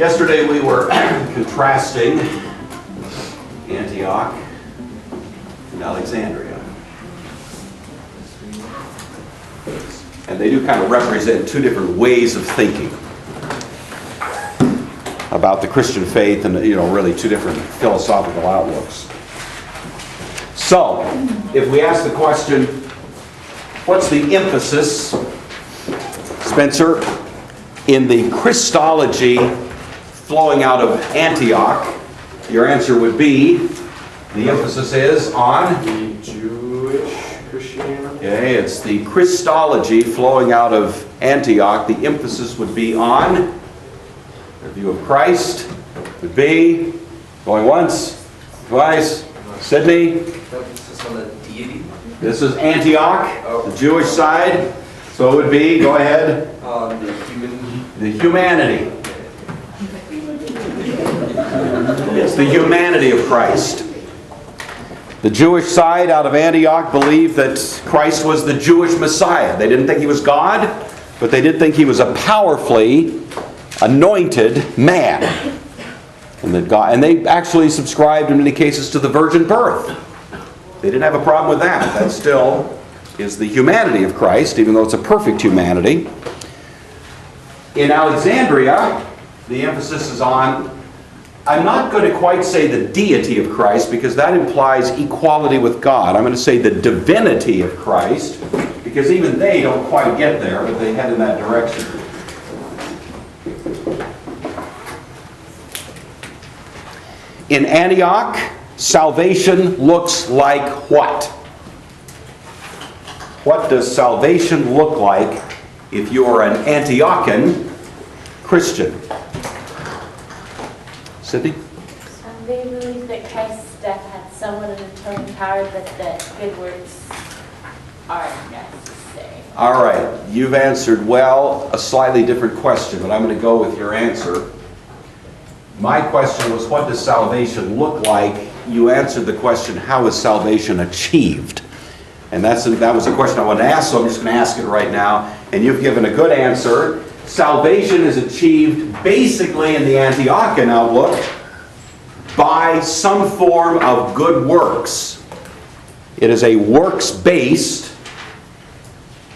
Yesterday we were contrasting Antioch and Alexandria. And they do kind of represent two different ways of thinking about the Christian faith and, really two different philosophical outlooks. So, if we ask the question, what's the emphasis, Spencer, in the Christology flowing out of Antioch? Your answer would be, the emphasis is on the Jewish Christianity. Okay, it's the Christology flowing out of Antioch. The emphasis would be on the view of Christ. Would be going once, twice. Sydney. Emphasis on the deity. This is Antioch, the Jewish side. So it would be, go ahead. The humanity. It's the humanity of Christ. The Jewish side out of Antioch believed that Christ was the Jewish Messiah. They didn't think he was God, but they did think he was a powerfully anointed man. And they actually subscribed in many cases to the virgin birth. They didn't have a problem with that. That still is the humanity of Christ, even though it's a perfect humanity. In Alexandria, the emphasis is on, I'm not going to quite say the deity of Christ, because that implies equality with God. I'm going to say the divinity of Christ, because even they don't quite get there, but they head in that direction. In Antioch, salvation looks like what? What does salvation look like if you are an Antiochian Christian? Sydney? They believe that Christ's death had somewhat of atoning power, but that good works are necessary. All right, you've answered well a slightly different question, but I'm going to go with your answer. My question was, what does salvation look like? You answered the question, how is salvation achieved? And that was a question I wanted to ask, so I'm just going to ask it right now. And you've given a good answer. Salvation is achieved basically in the Antiochian outlook by some form of good works. It is a works-based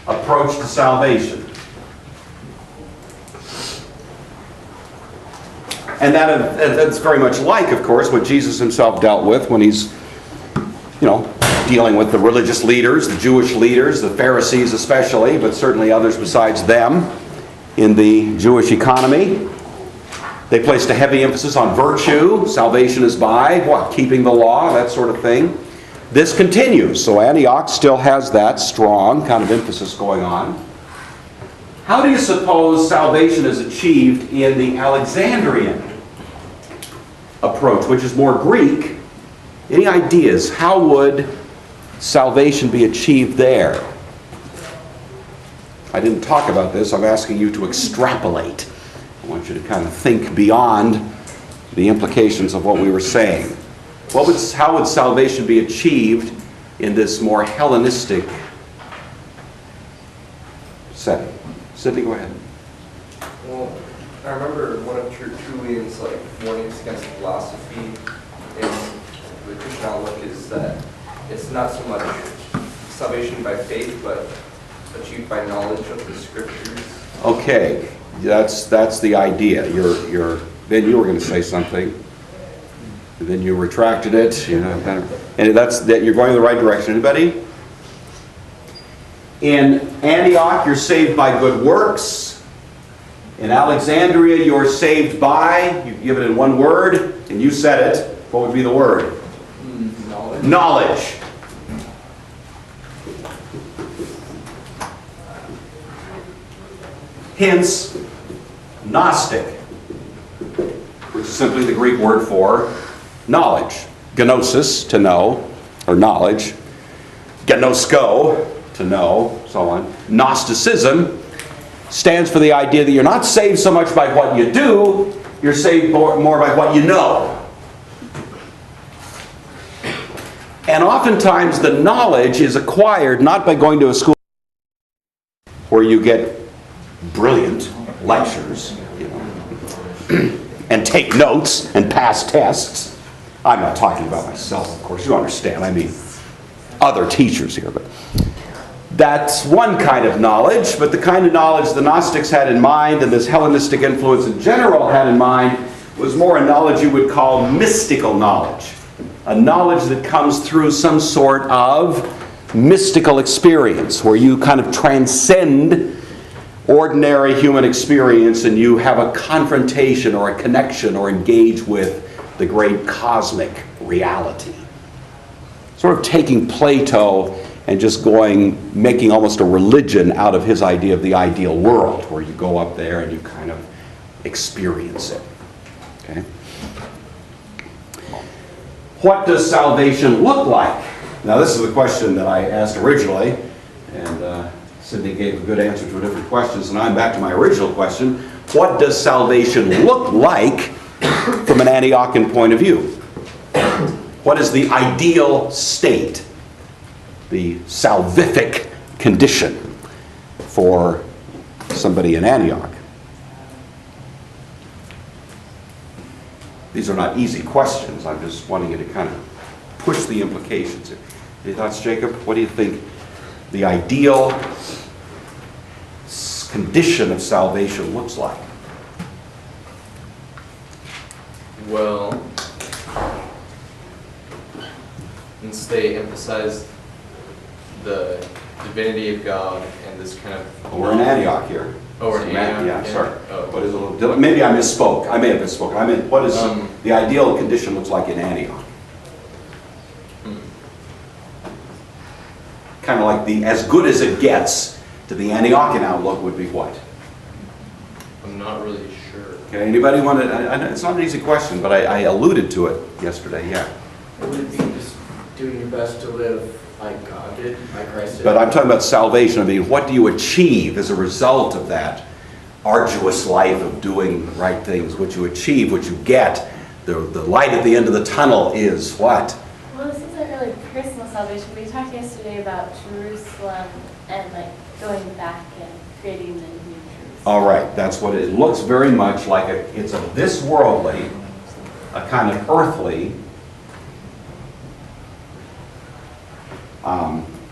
approach to salvation. And that's very much like, of course, what Jesus himself dealt with when he's, dealing with the religious leaders, the Jewish leaders, the Pharisees especially, but certainly others besides them in the Jewish economy. They placed a heavy emphasis on virtue. Salvation is by, what? Keeping the law, that sort of thing. This continues. So Antioch still has that strong kind of emphasis going on. How do you suppose salvation is achieved in the Alexandrian approach, which is more Greek? Any ideas? How would salvation be achieved there? I didn't talk about this. I'm asking you to extrapolate. I want you to kind of think beyond the implications of what we were saying. How would salvation be achieved in this more Hellenistic setting? Sydney, go ahead. Well, I remember one of Tertullian's warnings against philosophy in the Christian outlook is that it's not so much salvation by faith, but achieved by knowledge of the Scriptures. Okay, that's the idea. Then you were going to say something, and then you retracted it. And that's that. You're going in the right direction. Anybody? In Antioch, you're saved by good works. In Alexandria, you're saved by, you give it in one word, and you said it. What would be the word? Knowledge. Knowledge. Hence, Gnostic, which is simply the Greek word for knowledge. Gnosis, to know, or knowledge. Gnosko, to know, so on. Gnosticism stands for the idea that you're not saved so much by what you do, you're saved more by what you know. And oftentimes the knowledge is acquired not by going to a school where you get brilliant lectures. and take notes and pass tests. I'm not talking about myself, of course. You understand. I mean other teachers here. But that's one kind of knowledge. But the kind of knowledge the Gnostics had in mind and this Hellenistic influence in general had in mind was more a knowledge you would call mystical knowledge. A knowledge that comes through some sort of mystical experience where you kind of transcend ordinary human experience and you have a confrontation or a connection or engage with the great cosmic reality. Sort of taking Plato and just making almost a religion out of his idea of the ideal world, where you go up there and you kind of experience it. Okay? What does salvation look like? Now, this is the question that I asked originally, and Sydney gave a good answer to a different question, so now I'm back to my original question. What does salvation look like from an Antiochian point of view? What is the ideal state, the salvific condition for somebody in Antioch? These are not easy questions. I'm just wanting you to kind of push the implications. Any thoughts, Jacob? What do you think the ideal condition of salvation looks like? Well, since they emphasize the divinity of God and this kind of... We're in Antioch here. Oh, we're in Antioch? Yeah, sorry. Oh. What is a little, maybe I misspoke. I may have misspoken. I meant, what does the ideal condition looks like in Antioch? Kind of like the as good as it gets to the Antiochian outlook would be what? I'm not really sure. Okay, anybody want to, it's not an easy question, but I alluded to it yesterday, yeah. Would it be just doing your best to live like God did, like Christ did? But I'm talking about salvation. I mean, what do you achieve as a result of that arduous life of doing the right things? What you achieve, what you get, the light at the end of the tunnel is what? Well, this isn't really personal salvation. We talked yesterday about Jerusalem and like going back and creating the new Jerusalem. All right, that's what it looks very much like. It's a this worldly, a kind of earthly,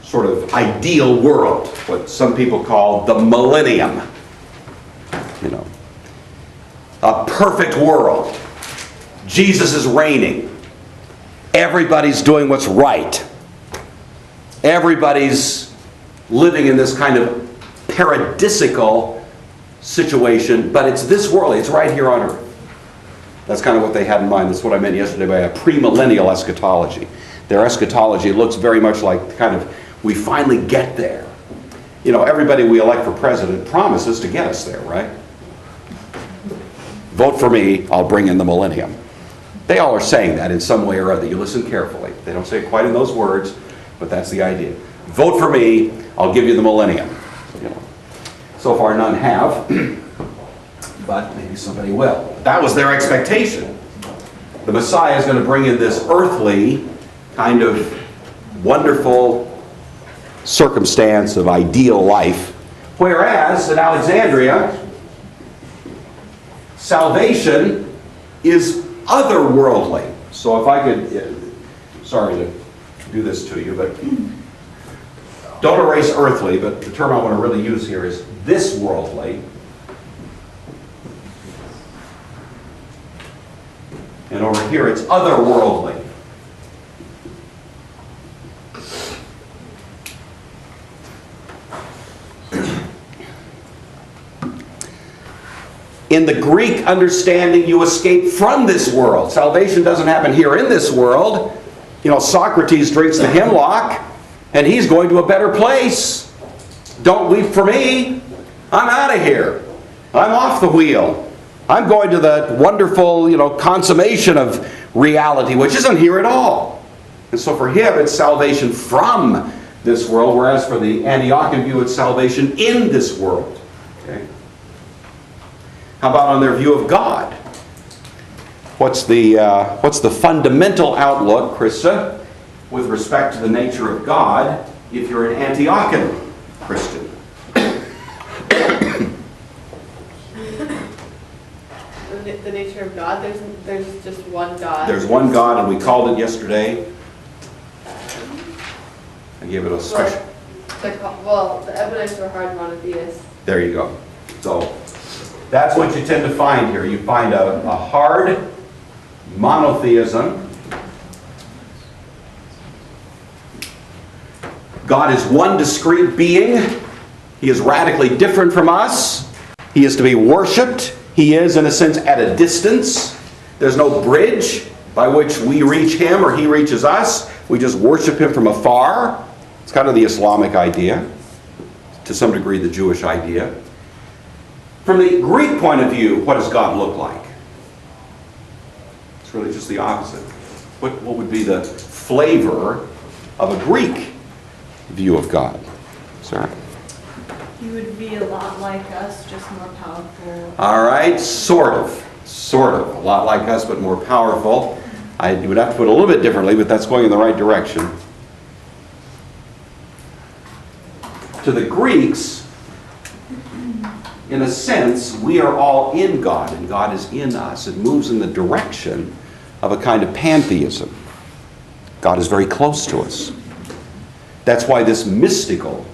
sort of ideal world, what some people call the millennium. You know, a perfect world. Jesus is reigning. Everybody's doing what's right. Everybody's living in this kind of paradisical situation, but it's this world. It's right here on earth. That's kind of what they had in mind. That's what I meant yesterday by a premillennial eschatology. Their eschatology looks very much like kind of, we finally get there. You know, everybody we elect for president promises to get us there, right? Vote for me, I'll bring in the millennium. They all are saying that in some way or other. You listen carefully. They don't say it quite in those words, but that's the idea. Vote for me, I'll give you the millennium. You know. So far none have, but maybe somebody will. That was their expectation. The Messiah is going to bring in this earthly kind of wonderful circumstance of ideal life, whereas in Alexandria, salvation is otherworldly. So if I could, sorry to do this to you, but don't erase earthly, but the term I want to really use here is this worldly. And over here it's otherworldly. In the Greek understanding, you escape from this world. Salvation doesn't happen here in this world. You know, Socrates drinks the hemlock, and he's going to a better place. Don't weep for me. I'm out of here. I'm off the wheel. I'm going to the wonderful, you know, consummation of reality, which isn't here at all. And so for him, it's salvation from this world, whereas for the Antiochian view, it's salvation in this world. Okay? How about on their view of God? What's the fundamental outlook, Krista, with respect to the nature of God if you're an Antiochian Christian? The the nature of God? There's just one God. There's one God, and we called it yesterday. I gave it a special. The evidence were hard monotheists. There you go. So that's what you tend to find here. You find a hard monotheism. God is one discrete being. He is radically different from us. He is to be worshipped. He is, in a sense, at a distance. There's no bridge by which we reach Him or He reaches us. We just worship Him from afar. It's kind of the Islamic idea. To some degree, the Jewish idea. From the Greek point of view, what does God look like? It's really just the opposite. What would be the flavor of a Greek view of God? Sarah? He would be a lot like us, just more powerful. All right, sort of. Sort of. A lot like us, but more powerful. I would have to put it a little bit differently, but that's going in the right direction. To the Greeks, in a sense, we are all in God, and God is in us. It moves in the direction of a kind of pantheism. God is very close to us. That's why this mystical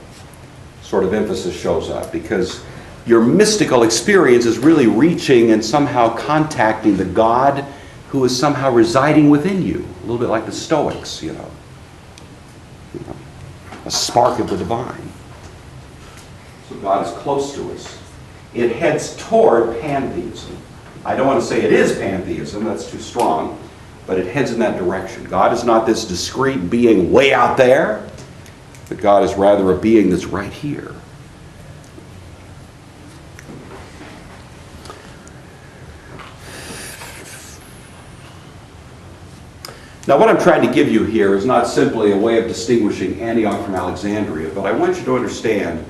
sort of emphasis shows up, because your mystical experience is really reaching and somehow contacting the God who is somehow residing within you. A little bit like the Stoics, you know. A spark of the divine. So God is close to us. It heads toward pantheism. I don't want to say it is pantheism, that's too strong, but it heads in that direction. God is not this discrete being way out there, but God is rather a being that's right here. Now, what I'm trying to give you here is not simply a way of distinguishing Antioch from Alexandria, but I want you to understand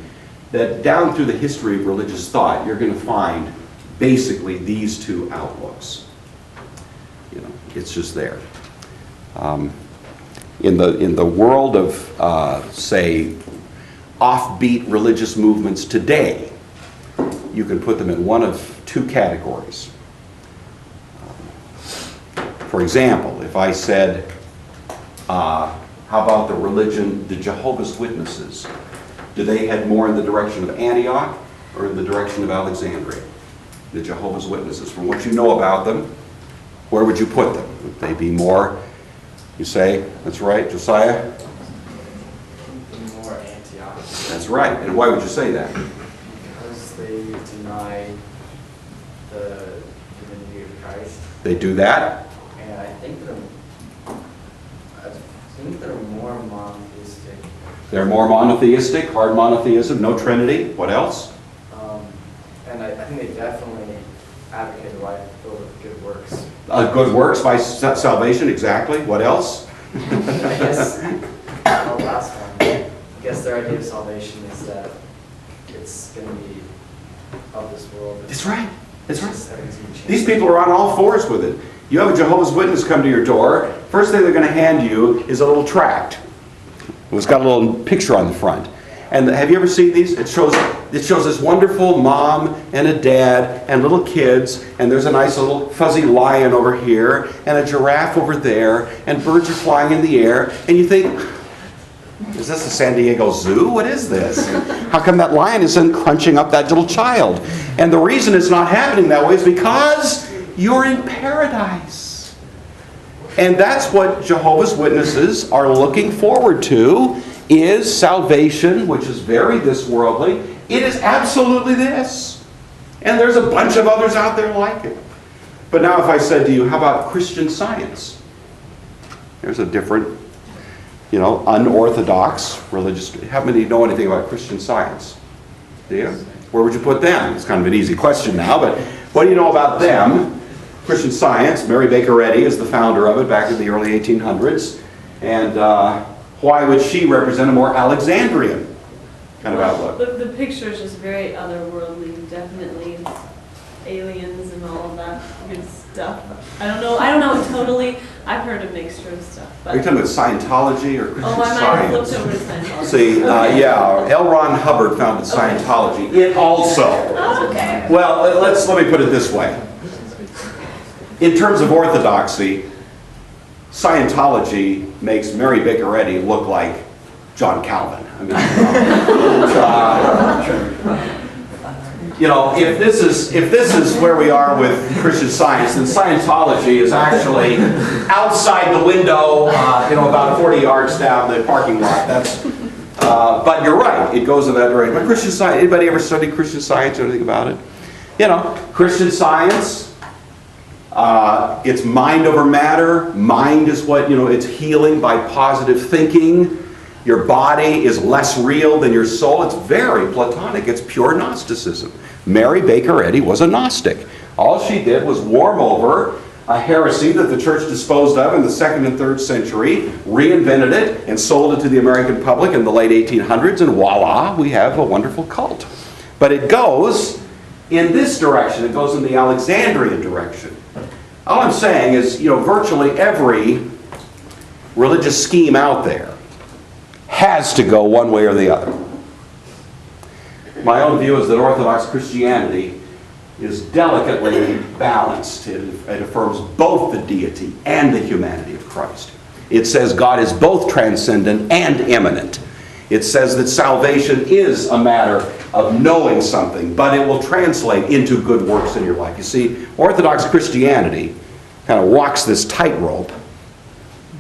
that down through the history of religious thought, you're going to find basically these two outlooks. You know, it's just there. In the world of, say, offbeat religious movements today, you can put them in one of two categories. For example, if I said, how about the religion, the Jehovah's Witnesses? Do they head more in the direction of Antioch or in the direction of Alexandria? The Jehovah's Witnesses. From what you know about them, where would you put them? Would they be more, you say, that's right, Josiah? More Antioch. That's right. And why would you say that? Because they deny the divinity of Christ. They do that? And I think they're more monotheistic. They're more monotheistic, hard monotheism, no Trinity. What else? And I think they definitely advocate the life filled with good works. Good works by salvation, exactly. What else? I guess the last one. I guess their idea of salvation is that it's going to be of this world. That's right. That's right. Everything's gonna change. These people are on all fours with it. You have a Jehovah's Witness come to your door. First thing they're going to hand you is a little tract. It's got a little picture on the front. And have you ever seen these? It shows this wonderful mom and a dad and little kids, and there's a nice little fuzzy lion over here and a giraffe over there, and birds are flying in the air, and you think, is this the San Diego Zoo? What is this? How come that lion isn't crunching up that little child? And the reason it's not happening that way is because you're in paradise. And that's what Jehovah's Witnesses are looking forward to, is salvation, which is very this worldly. It is absolutely this. And there's a bunch of others out there like it. But now if I said to you, how about Christian Science? There's a different, unorthodox religious. How many know anything about Christian Science? Do you? Where would you put them? It's kind of an easy question now, but what do you know about them? Christian Science, Mary Baker Eddy is the founder of it back in the early 1800s. And why would she represent a more Alexandrian kind of outlook? The picture is just very otherworldly, definitely aliens and all of that good stuff. I don't know totally. I've heard a mixture of stuff. But Are you talking about Scientology or Christian I might have Science? flipped over to Scientology. See, L. Ron Hubbard founded Scientology. It also. Okay. Well, let me put it this way. In terms of orthodoxy, Scientology makes Mary Baker Eddy look like John Calvin. I mean, if this is where we are with Christian Science, then Scientology is actually outside the window, about 40 yards down the parking lot. But you're right, it goes in that direction. But Christian Science, anybody ever studied Christian Science or anything about it? Christian Science, it's mind over matter. Mind is what, it's healing by positive thinking. Your body is less real than your soul. It's very Platonic. It's pure Gnosticism. Mary Baker Eddy was a Gnostic. All she did was warm over a heresy that the church disposed of in the 2nd and 3rd century, reinvented it, and sold it to the American public in the late 1800s, and voila, we have a wonderful cult. But it goes in this direction. It goes in the Alexandrian direction. All I'm saying is, virtually every religious scheme out there has to go one way or the other. My own view is that Orthodox Christianity is delicately balanced. It affirms both the deity and the humanity of Christ. It says God is both transcendent and immanent. It says that salvation is a matter of knowing something, but it will translate into good works in your life. You see, Orthodox Christianity kind of walks this tightrope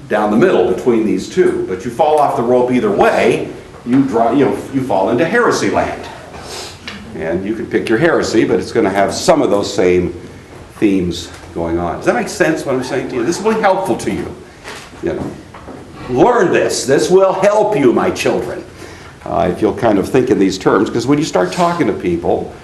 down the middle between these two. But you fall off the rope either way, you fall into heresy land. And you can pick your heresy, but it's going to have some of those same themes going on. Does that make sense what I'm saying to you? This will be helpful to you. Learn this. This will help you, my children. If you'll kind of think in these terms, because when you start talking to people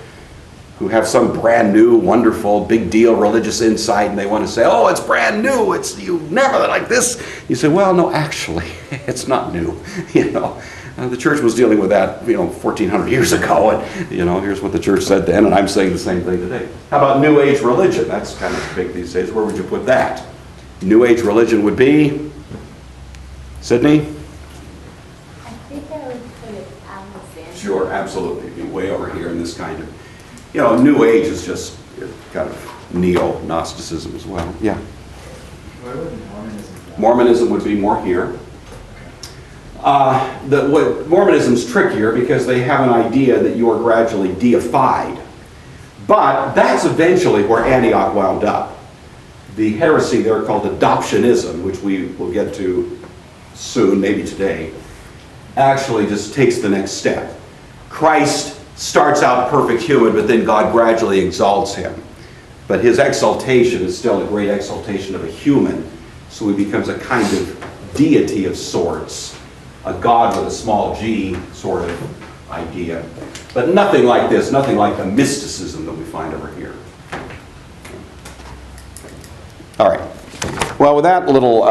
who have some brand new, wonderful, big deal religious insight, and they want to say, oh, it's brand new, you never like this. You say, well, no, actually, it's not new. The church was dealing with that, 1,400 years ago, and, here's what the church said then, and I'm saying the same thing today. How about New Age religion? That's kind of big these days. Where would you put that? New Age religion would be, Sydney? I think I would put it Alexandrian. Sure, absolutely. It'd be way over here in this kind of, New Age is just kind of neo-Gnosticism as well. Yeah. Where would Mormonism go? Mormonism would be more here. Mormonism's trickier because they have an idea that you are gradually deified. But that's eventually where Antioch wound up. The heresy there called adoptionism, which we will get to soon, maybe today, actually just takes the next step. Christ starts out perfect human, but then God gradually exalts him. But his exaltation is still a great exaltation of a human, so he becomes a kind of deity of sorts, a God with a small g sort of idea. But nothing like this, nothing like the mysticism that we find over here. All right. Well, with that little,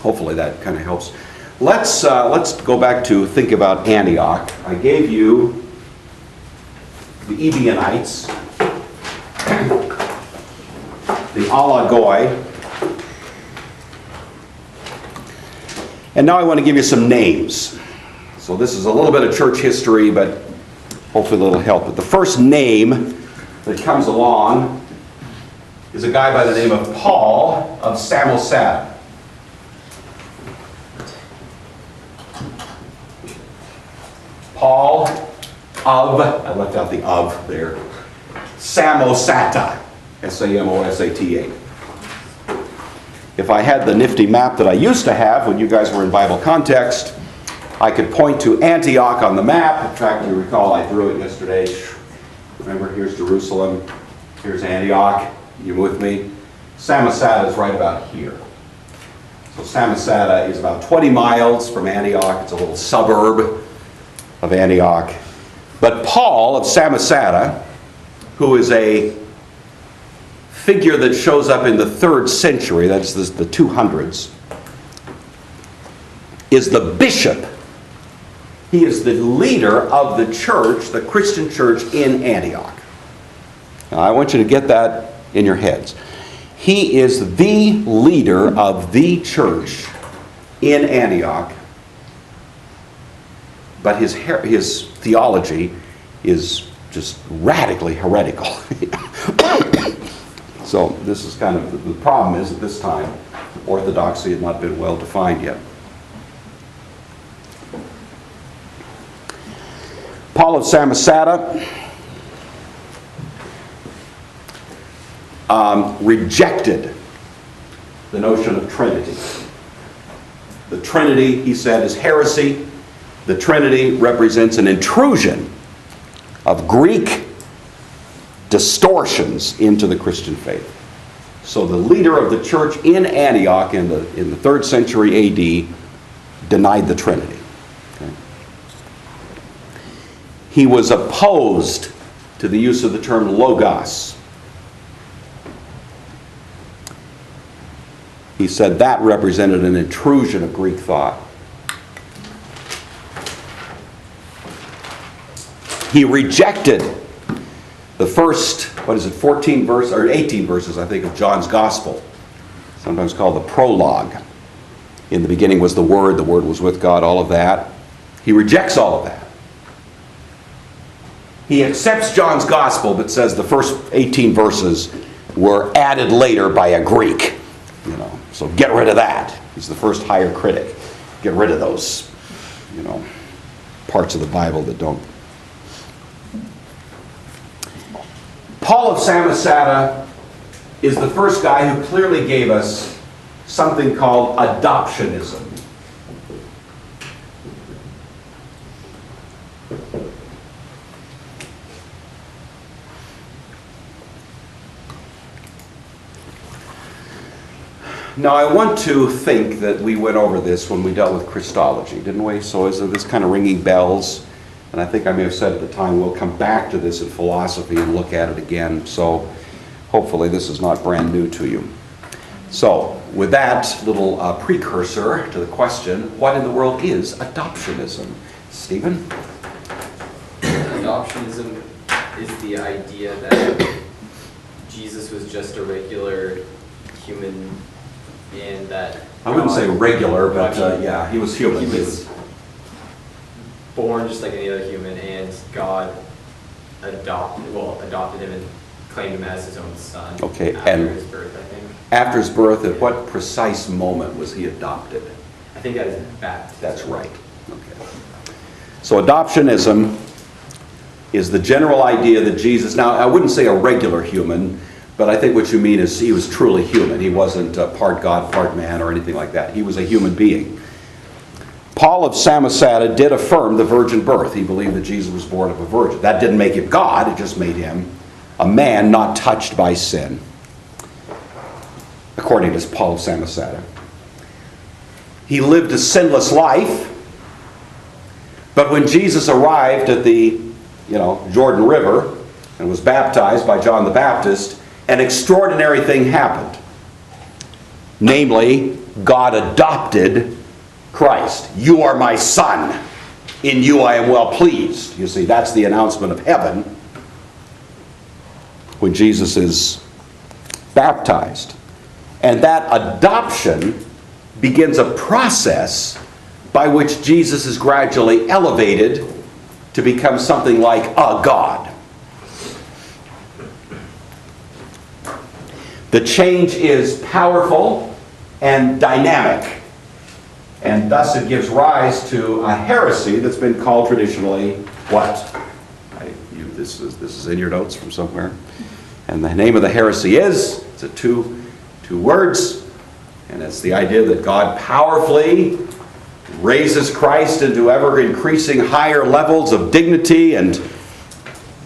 hopefully that kind of helps. Let's go back to think about Antioch. I gave you the Ebionites, the Alagoi, and now I want to give you some names. So this is a little bit of church history, but hopefully a little help. But the first name that comes along is a guy by the name of Paul of Samosata. Paul of, I left out the of there, Samosata, S-A-M-O-S-A-T-A. If I had the nifty map that I used to have when you guys were in Bible context, I could point to Antioch on the map. In fact, you recall I drew it yesterday. Remember, here's Jerusalem, here's Antioch. You with me? Samosata is right about here. So Samosata is about 20 miles from Antioch. It's a little suburb of Antioch. But Paul of Samosata, who is a figure that shows up in the 3rd century, that's the 200s, is the bishop. He is the leader of the church, the Christian church in Antioch. Now, I want you to get that in your heads. He is the leader of the church in Antioch, but his theology is just radically heretical. So this is kind of, the problem is at this time, orthodoxy had not been well defined yet. Paul of Samosata rejected the notion of Trinity. The Trinity, he said, is heresy. The Trinity represents an intrusion of Greek distortions into the Christian faith. So the leader of the church in Antioch in the 3rd century AD denied the Trinity. Okay? He was opposed to the use of the term logos. He said that represented an intrusion of Greek thought. He rejected the first, 14 verse or 18 verses, I think, of John's Gospel, sometimes called the prologue. In the beginning was the Word was with God, all of that. He rejects all of that. He accepts John's Gospel, but says the first 18 verses were added later by a Greek. So get rid of that. He's the first higher critic. Get rid of those, parts of the Bible that don't. Paul of Samosata is the first guy who clearly gave us something called adoptionism. Now, I want to think that we went over this when we dealt with Christology, didn't we? So is this kind of ringing bells? And I think I may have said at the time, we'll come back to this in philosophy and look at it again. So hopefully this is not brand new to you. So with that little precursor to the question, what in the world is adoptionism? Stephen? Adoptionism is the idea that Jesus was just a regular human, and that I wouldn't say regular, but yeah, he was human. He was born just like any other human, and God adopted him and claimed him as his own son. Okay, after and his birth, I think. After his birth, at what precise moment was he adopted? I think at his baptism. That's right. Okay. So adoptionism is the general idea that Jesus, now I wouldn't say a regular human, but I think what you mean is he was truly human. He wasn't part God, part man, or anything like that. He was a human being. Paul of Samosata did affirm the virgin birth. He believed that Jesus was born of a virgin. That didn't make him God, it just made him a man not touched by sin, according to Paul of Samosata. He lived a sinless life, but when Jesus arrived at the Jordan River and was baptized by John the Baptist, an extraordinary thing happened. Namely, God adopted Christ. You are my son. In you I am well pleased. You see, that's the announcement of heaven when Jesus is baptized. And that adoption begins a process by which Jesus is gradually elevated to become something like a God. The change is powerful and dynamic, and thus it gives rise to a heresy that's been called traditionally what? This is in your notes from somewhere. And the name of the heresy is, it's a two words, and it's the idea that God powerfully raises Christ into ever increasing higher levels of dignity and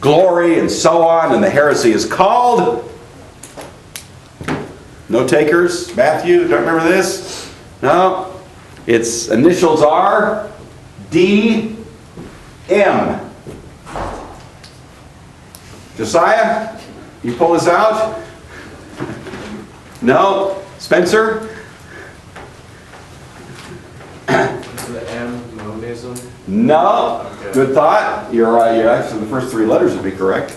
glory and so on, and the heresy is called, no takers? Matthew, don't remember this? No? Its initials are D-M. Josiah, you pull this out? No? Spencer? The M, monism. No? Okay. Good thought. You're right. Actually, the first three letters would be correct.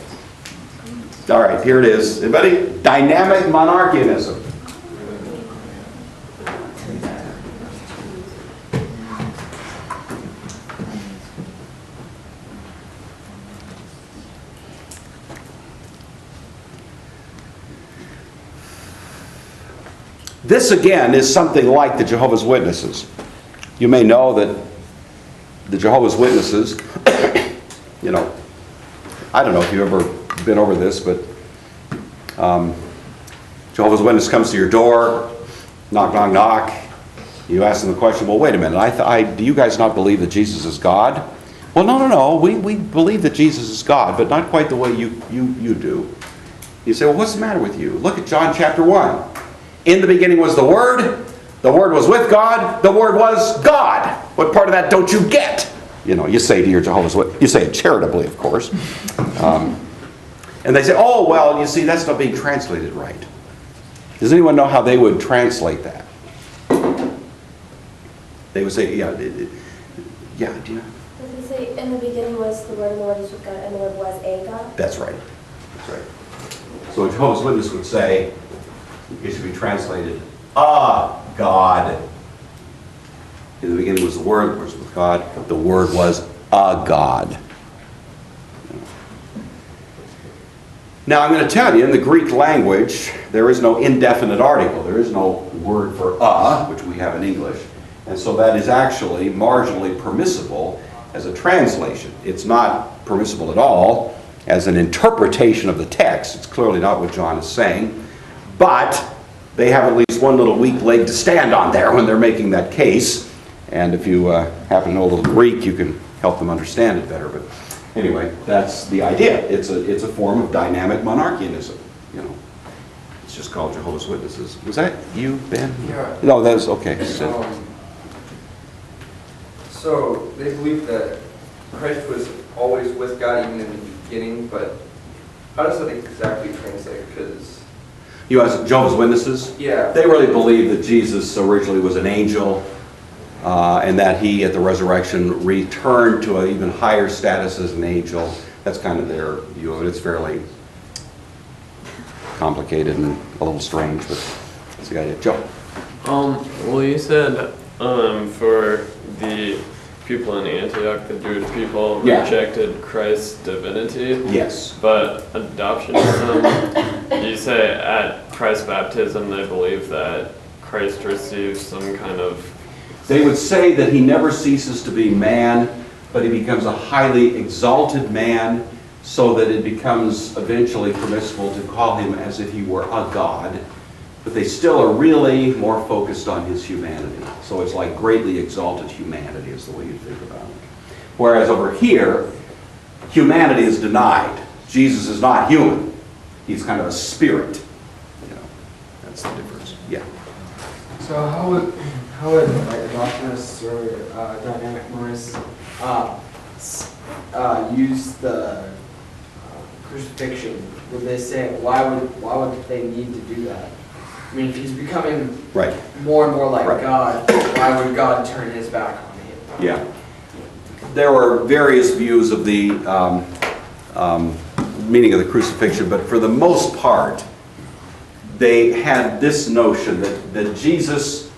All right, here it is. Anybody? Dynamic monarchianism. This again is something like the Jehovah's Witnesses. You may know that the Jehovah's Witnesses, I don't know if you've ever been over this, but Jehovah's Witness comes to your door, knock, knock, knock. You ask them the question, well, wait a minute, do you guys not believe that Jesus is God? Well, no, we believe that Jesus is God, but not quite the way you do. You say, well, what's the matter with you? Look at John chapter 1. In the beginning was the Word was with God, the Word was God. What part of that don't you get? You say to your Jehovah's Witness, you say it charitably, of course. And they say, oh, well, you see, that's not being translated right. Does anyone know how they would translate that? They would say, yeah, do you know? Does it say, in the beginning was the Word, and the Word was with God, and the Word was a God? That's right. So a Jehovah's Witness would say, it should be translated, a God. In the beginning was the Word was with God. The Word was a God. Now I'm going to tell you, in the Greek language, there is no indefinite article. There is no word for which we have in English. And so that is actually marginally permissible as a translation. It's not permissible at all as an interpretation of the text. It's clearly not what John is saying. But they have at least one little weak leg to stand on there when they're making that case. And if you happen to know a little Greek, you can help them understand it better. But anyway, that's the idea. It's a form of dynamic monarchianism. It's just called Jehovah's Witnesses. Was that you, Ben? Yeah. No, that was okay. So they believe that Christ was always with God even in the beginning, but how does that exactly translate? Because You ask Jehovah's Witnesses? yeah, They really believe that Jesus originally was an angel, and that he, at the resurrection, returned to an even higher status as an angel. That's kind of their view of it. It's fairly complicated and a little strange, but that's the idea. Joe? Well, you said for the people in Antioch, the Jewish people rejected Christ's divinity. Yes. But adoptionism, you say at Christ's baptism they believe that Christ receives some kind of... They would say that he never ceases to be man, but he becomes a highly exalted man, so that it becomes eventually permissible to call him as if he were a god. But they still are really more focused on his humanity. So it's like greatly exalted humanity is the way you think about it. Whereas over here, humanity is denied. Jesus is not human. He's kind of a spirit. That's the difference. Yeah. So how would like adoptionists or dynamic monists use the crucifixion? Would they say why would they need to do that? I mean, if he's becoming more and more like God, why would God turn his back on him? Yeah. There were various views of the meaning of the crucifixion, but for the most part, they had this notion that Jesus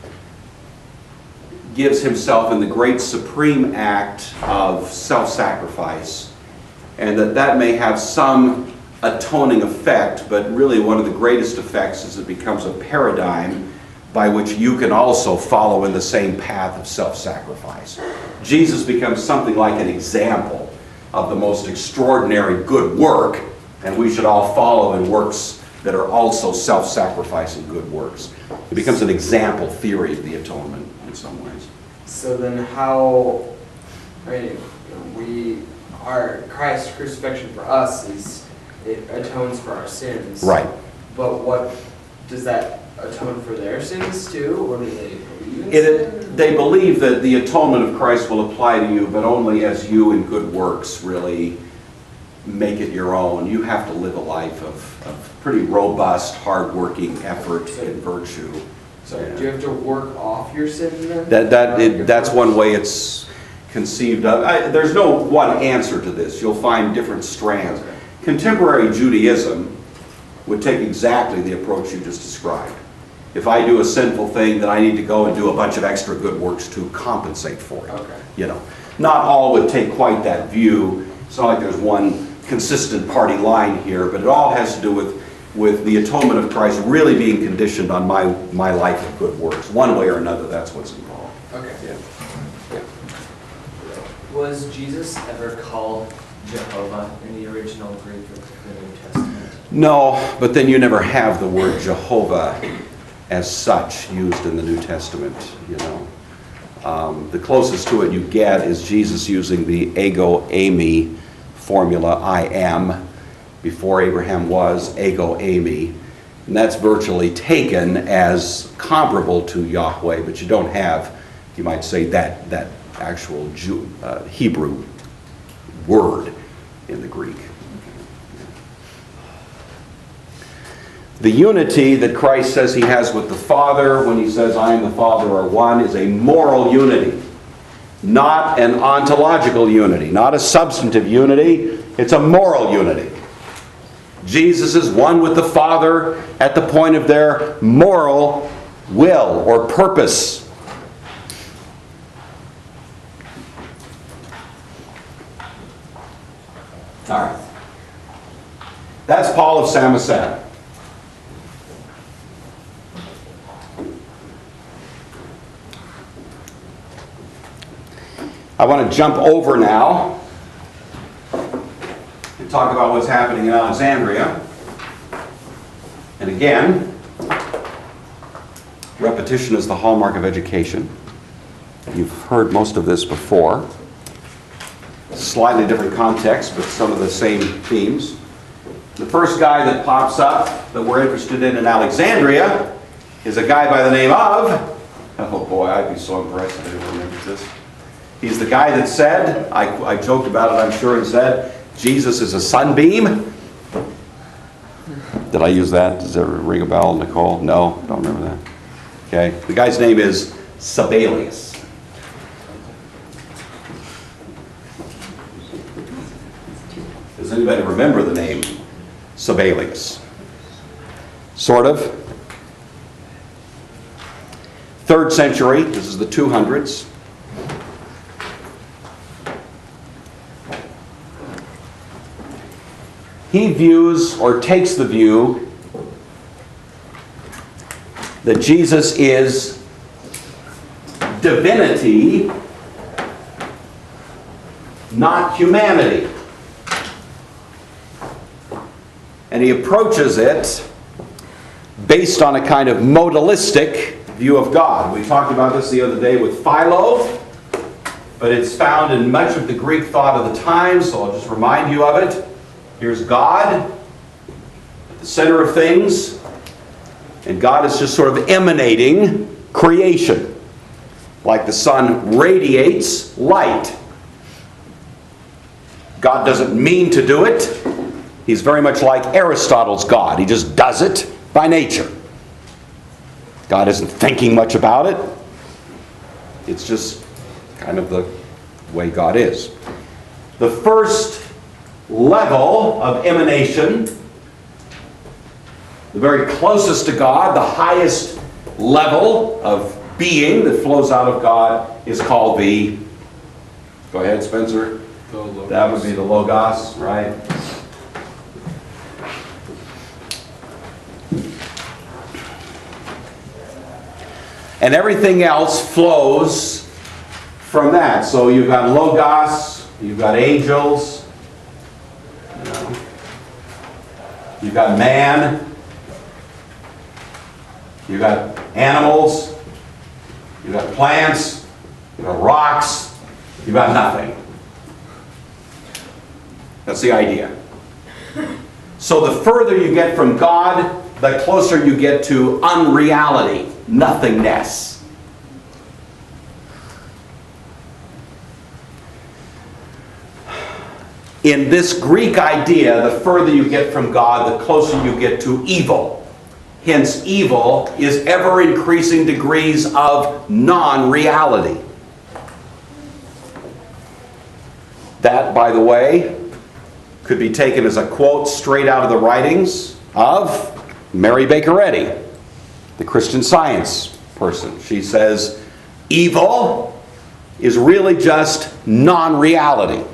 gives himself in the great supreme act of self-sacrifice, and that may have some atoning effect, but really one of the greatest effects is it becomes a paradigm by which you can also follow in the same path of self-sacrifice. Jesus becomes something like an example of the most extraordinary good work, and we should all follow in works that are also self-sacrificing good works. It becomes an example theory of the atonement in some ways. So then how, our Christ's crucifixion for us it atones for our sins. Right. But what, does that atone for their sins too? Or do they believe in sin? They believe that the atonement of Christ will apply to you, but only as you in good works really make it your own. You have to live a life of pretty robust, hard-working effort and virtue. So do you have to work off your sin then? That's one way it's conceived of. There's no one answer to this. You'll find different strands. Okay. Contemporary Judaism would take exactly the approach you just described. If I do a sinful thing, then I need to go and do a bunch of extra good works to compensate for it. Okay. Not all would take quite that view. It's not like there's one consistent party line here, but it all has to do with with the atonement of Christ really being conditioned on my life of good works. One way or another, that's what's involved. Okay. Yeah. Was Jesus ever called Jehovah in the original Greek of the New Testament? No, but then you never have the word Jehovah as such used in the New Testament, you know. The closest to it you get is Jesus using the ego eimi formula, I am, before Abraham was, ego eimi. And that's virtually taken as comparable to Yahweh, but you don't have, you might say, that actual Hebrew word in the Greek. The unity that Christ says he has with the Father when he says, I and the Father are one, is a moral unity, not an ontological unity, not a substantive unity. It's a moral unity. Jesus is one with the Father at the point of their moral will or purpose. All right. That's Paul of Samosata. I want to jump over now and talk about what's happening in Alexandria. And again, repetition is the hallmark of education. You've heard most of this before. Slightly different context, but some of the same themes. The first guy that pops up that we're interested in Alexandria is a guy by the name of, oh boy, I'd be so impressed if anyone remembers this. He's the guy that said, I joked about it, I'm sure, and said, Jesus is a sunbeam. Did I use that? Does that ring a bell, Nicole? No, don't remember that. Okay, the guy's name is Sabellius. Does anybody remember the name Sabellius? Sort of. 3rd century, this is the 200s. He views or takes the view that Jesus is divinity, not humanity. And he approaches it based on a kind of modalistic view of God. We talked about this the other day with Philo, but it's found in much of the Greek thought of the time, so I'll just remind you of it. Here's God at the center of things, and God is just sort of emanating creation, like the sun radiates light. God doesn't mean to do it. He's very much like Aristotle's God. He just does it by nature. God isn't thinking much about it. It's just kind of the way God is. The first level of emanation, the very closest to God, the highest level of being that flows out of God is called the, go ahead Spencer, that would be the Logos, right? And everything else flows from that. So you've got Logos, you've got angels, you've got man, you've got animals, you've got plants, you've got rocks, you've got nothing. That's the idea. So the further you get from God, the closer you get to unreality, nothingness. In this Greek idea, the further you get from God, the closer you get to evil. Hence, evil is ever increasing degrees of non-reality. That, by the way, could be taken as a quote straight out of the writings of Mary Baker Eddy, the Christian Science person. She says, evil is really just non-reality.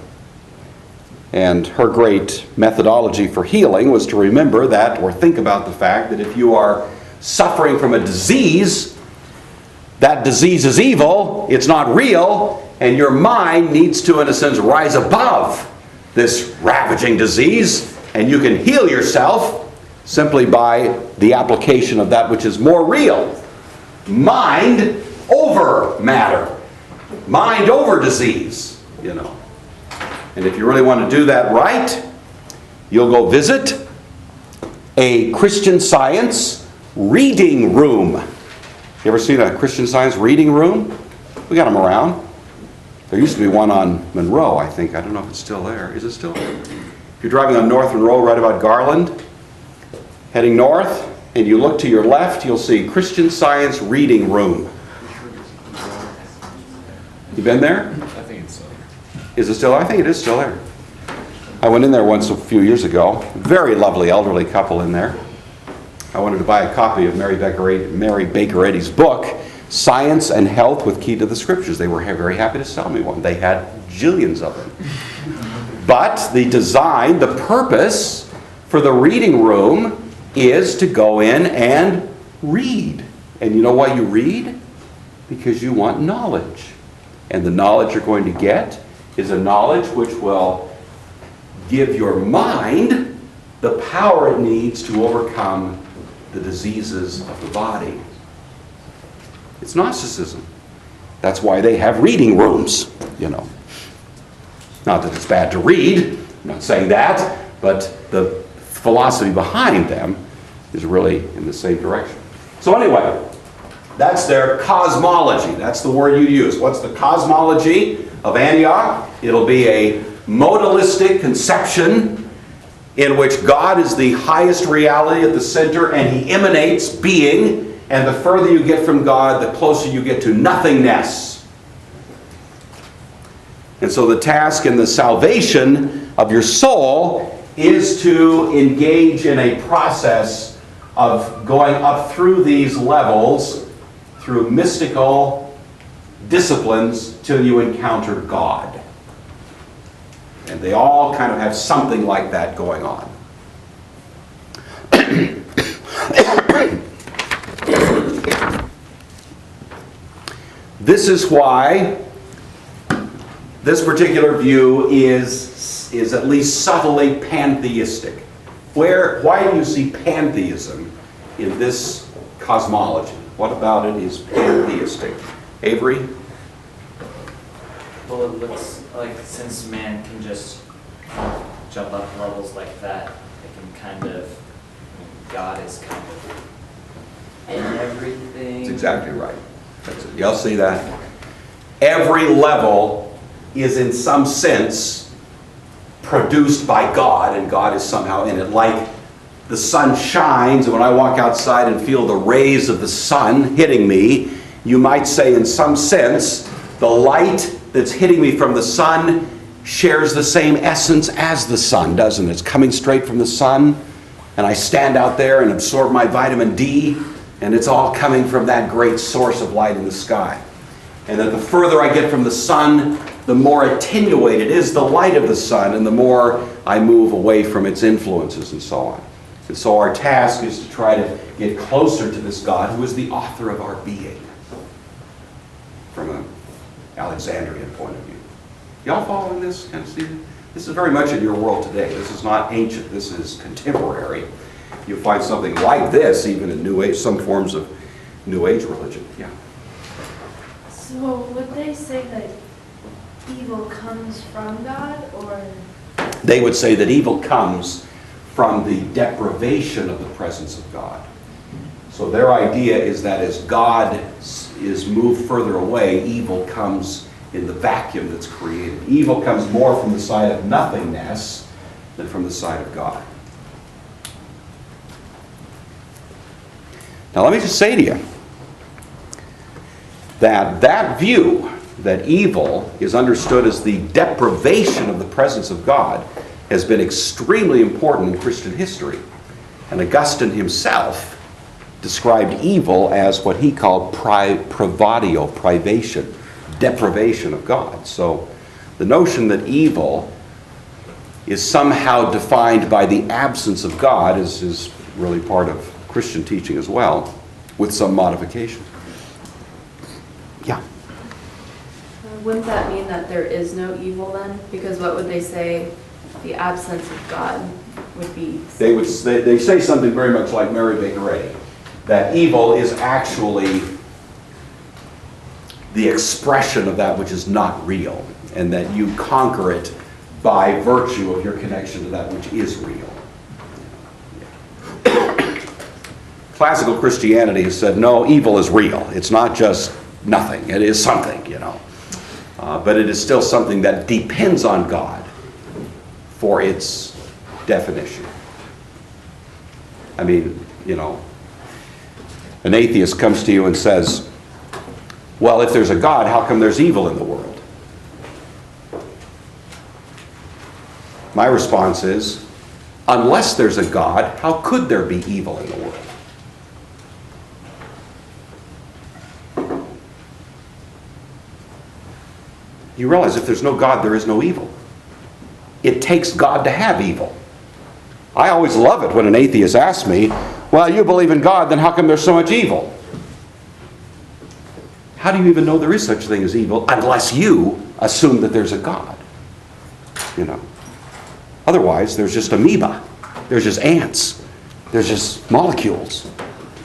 And her great methodology for healing was to remember that, or think about the fact that if you are suffering from a disease, that disease is evil, it's not real, and your mind needs to, in a sense, rise above this ravaging disease, and you can heal yourself simply by the application of that which is more real. Mind over matter. Mind over disease, you know. And if you really want to do that right, you'll go visit a Christian Science reading room. You ever seen a Christian Science reading room? We got them around. There used to be one on Monroe, I think. I don't know if it's still there. Is it still there? If you're driving on North Monroe right about Garland, heading north, and you look to your left, you'll see Christian Science reading room. You been there? I think it's so. Is it still? I think it is still there. I went in there once a few years ago. Very lovely elderly couple in there. I wanted to buy a copy of Mary Baker Eddy's book, Science and Health with Key to the Scriptures. They were very happy to sell me one. They had jillions of them. But the design, the purpose for the reading room is to go in and read. And you know why you read? Because you want knowledge. And the knowledge you're going to get is a knowledge which will give your mind the power it needs to overcome the diseases of the body. It's Gnosticism. That's why they have reading rooms, you know. Not that it's bad to read, I'm not saying that, but the philosophy behind them is really in the same direction. So anyway, that's their cosmology. That's the word you use. What's the cosmology of Antioch? It'll be a modalistic conception in which God is the highest reality at the center and He emanates being, and the further you get from God, the closer you get to nothingness. And so the task in the salvation of your soul is to engage in a process of going up through these levels, through mystical disciplines, till you encounter God. And they all kind of have something like that going on. This is why this particular view is at least subtly pantheistic. Why do you see pantheism in this cosmology? What about it is pantheistic? Avery? Well, it looks like since man can just jump up levels like that, it can kind of, God is kind of in everything. That's exactly right. That's it. Y'all see that? Every level is in some sense produced by God, and God is somehow in it. Like the sun shines, and when I walk outside and feel the rays of the sun hitting me, you might say in some sense the light that's hitting me from the sun shares the same essence as the sun, doesn't it? It's coming straight from the sun, and I stand out there and absorb my vitamin D, and it's all coming from that great source of light in the sky. And that the further I get from the sun, the more attenuated is the light of the sun, and the more I move away from its influences and so on. And so our task is to try to get closer to this God who is the author of our being, from an Alexandrian point of view. Y'all following this? Kind of see? This is very much in your world today. This is not ancient. This is contemporary. You'll find something like this even in New Age, some forms of New Age religion. Yeah. So would they say that evil comes from God, or? They would say that evil comes from the deprivation of the presence of God. So their idea is that as God is moved further away, evil comes in the vacuum that's created. Evil comes more from the side of nothingness than from the side of God. Now let me just say to you that that view, that evil is understood as the deprivation of the presence of God, has been extremely important in Christian history. And Augustine himself described evil as what he called privatio, privation, deprivation of God. So the notion that evil is somehow defined by the absence of God is really part of Christian teaching as well, with some modification. Yeah. Wouldn't that mean that there is no evil then? Because what would they say the absence of God would be? They say something very much like Mary Baker Eddy, that evil is actually the expression of that which is not real, and that you conquer it by virtue of your connection to that which is real. Classical Christianity has said, no, evil is real. It's not just nothing. It is something, you know. But it is still something that depends on God for its definition. I mean, you know, an atheist comes to you and says, well, if there's a God, how come there's evil in the world? My response is, unless there's a God, how could there be evil in the world? You realize if there's no God, there is no evil. It takes God to have evil. I always love it when an atheist asks me, well, you believe in God, then how come there's so much evil? How do you even know there is such a thing as evil unless you assume that there's a God? You know. Otherwise, there's just amoeba. There's just ants. There's just molecules.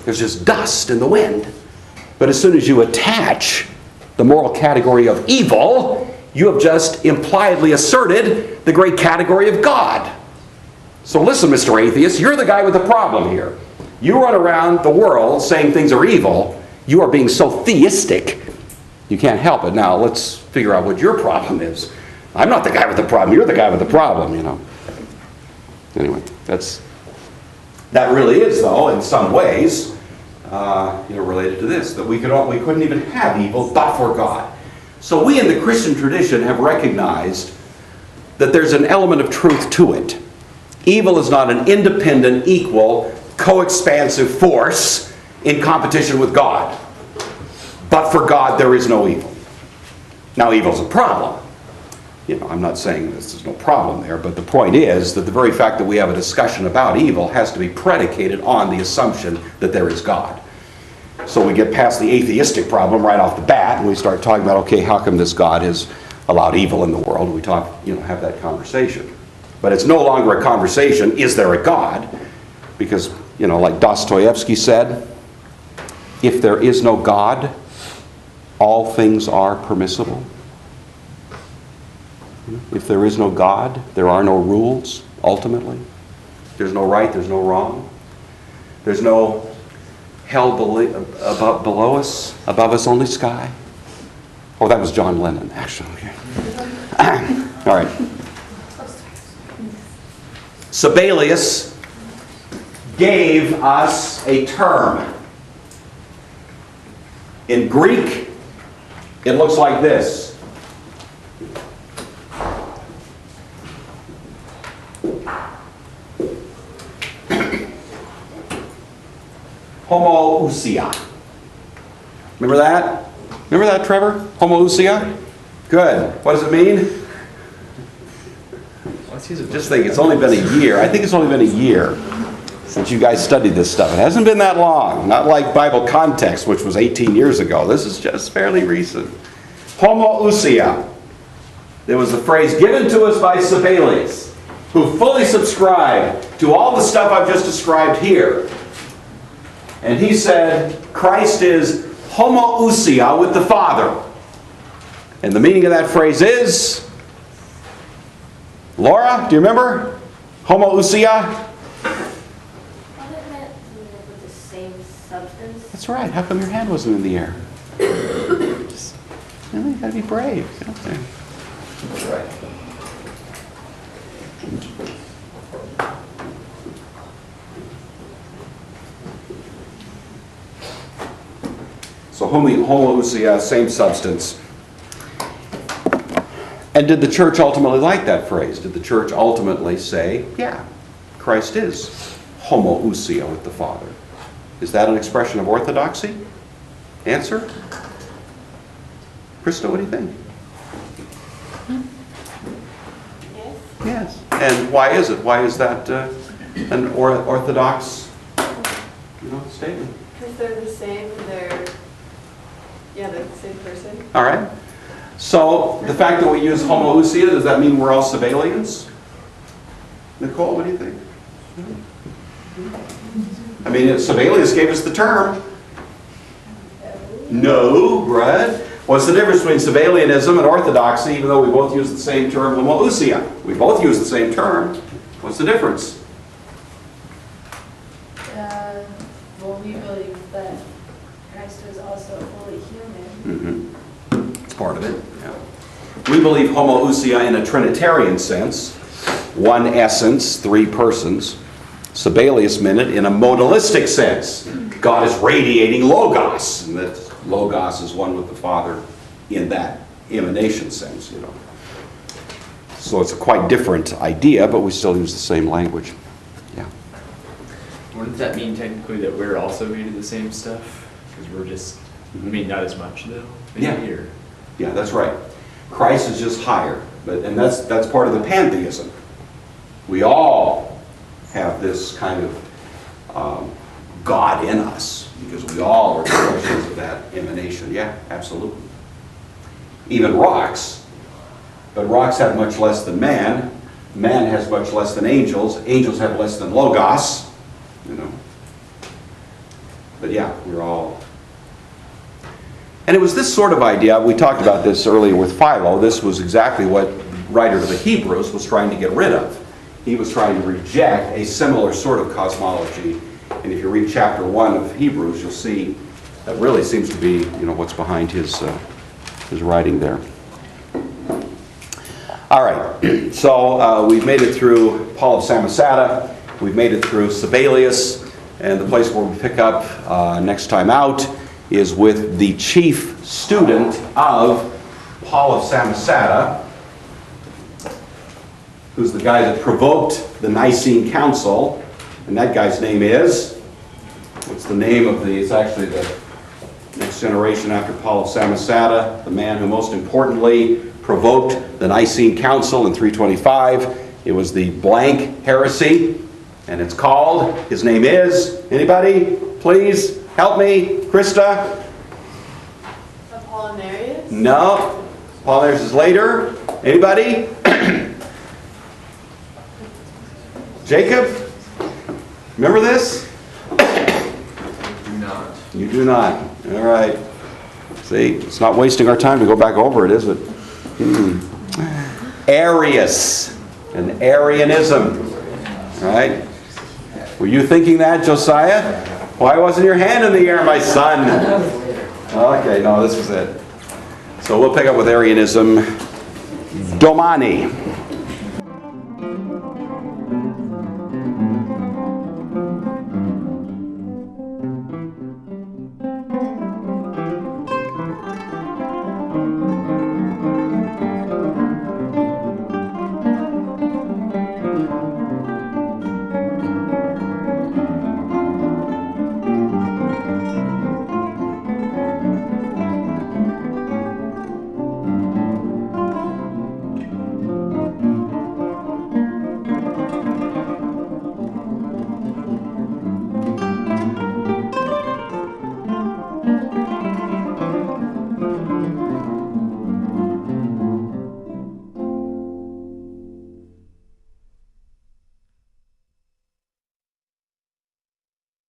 There's just dust in the wind. But as soon as you attach the moral category of evil, you have just impliedly asserted the great category of God. So listen, Mr. Atheist, you're the guy with the problem here. You run around the world saying things are evil. You are being so theistic, you can't help it. Now, let's figure out what your problem is. I'm not the guy with the problem. You're the guy with the problem, you know. Anyway, that really is, though, in some ways, related to this, that we couldn't even have evil but for God. So we in the Christian tradition have recognized that there's an element of truth to it. Evil is not an independent, equal, co-expansive force in competition with God. But for God, there is no evil. Now, evil is a problem. You know, I'm not saying there's no problem there, but the point is that the very fact that we have a discussion about evil has to be predicated on the assumption that there is God. So we get past the atheistic problem right off the bat, and we start talking about, okay, how come this God has allowed evil in the world? We talk, have that conversation. But it's no longer a conversation, is there a God? Because, like Dostoevsky said, if there is no God, all things are permissible. If there is no God, there are no rules, ultimately. There's no right, there's no wrong. There's no hell below us, above us only sky. Oh, that was John Lennon, actually. All right. Sibelius gave us a term. In Greek, it looks like this. Homoousia. Remember that? Remember that, Trevor? Homoousia? Good. What does it mean? Just think, it's only been a year. I think it's only been a year since you guys studied this stuff. It hasn't been that long. Not like Bible context, which was 18 years ago. This is just fairly recent. Homoousia. There was a phrase given to us by Sibelius, who fully subscribed to all the stuff I've just described here. And he said, Christ is homoousia with the Father. And the meaning of that phrase is, Laura, do you remember? Homoousia? What it meant with the same substance. That's right. How come your hand wasn't in the air? Just, you gotta be brave. Get up there. That's right. So homoousia, same substance. And did the church ultimately like that phrase? Did the church ultimately say, yeah, Christ is homoousia with the Father? Is that an expression of orthodoxy? Answer? Krista, what do you think? Yes. Yes. And why is it? Why is that an orthodox statement? Because they're the same, they're the same person. All right. So the fact that we use homoousia, does that mean we're all Sabellians? Nicole, what do you think? I mean, Sabellius gave us the term. No, Brad. What's the difference between Sabellianism and orthodoxy, even though we both use the same term, homoousia? We both use the same term. What's the difference? Well, we believe that Christ was also fully human. It's part of it. Yeah. We believe homoousia in a Trinitarian sense. One essence, three persons. Sabellius meant it in a modalistic sense. God is radiating Logos, and that Logos is one with the Father in that emanation sense, So it's a quite different idea, but we still use the same language. Yeah. Wouldn't that mean technically that we're also made of the same stuff? Because we're just, not as much though, maybe, Yeah. or? Yeah, that's right. Christ is just higher, and that's part of the pantheism. We all have this kind of God in us, because we all are expressions of that emanation. Yeah, absolutely. Even rocks, but rocks have much less than man. Man has much less than angels. Angels have less than Logos, But yeah, we're all... And it was this sort of idea, we talked about this earlier with Philo, this was exactly what the writer of the Hebrews was trying to get rid of. He was trying to reject a similar sort of cosmology. And if you read chapter 1 of Hebrews, you'll see that really seems to be, what's behind his writing there. All right, so we've made it through Paul of Samosata, we've made it through Sabellius, and the place where we pick up next time out is with the chief student of Paul of Samosata, who's the guy that provoked the Nicene Council, and that guy's name is, what's the name of it's actually the next generation after Paul of Samosata, the man who most importantly provoked the Nicene Council in 325. It was the blank heresy, and it's called, his name is, anybody? Please help me, Krista? Apollinarius? No. Apollinarius is later. Anybody? Jacob? Remember this? Do not. You do not. All right. See, it's not wasting our time to go back over it, is it? Arius, and Arianism. All right? Were you thinking that, Josiah? Why wasn't your hand in the air, my son? Okay, no, this was it. So we'll pick up with Arianism. Domani.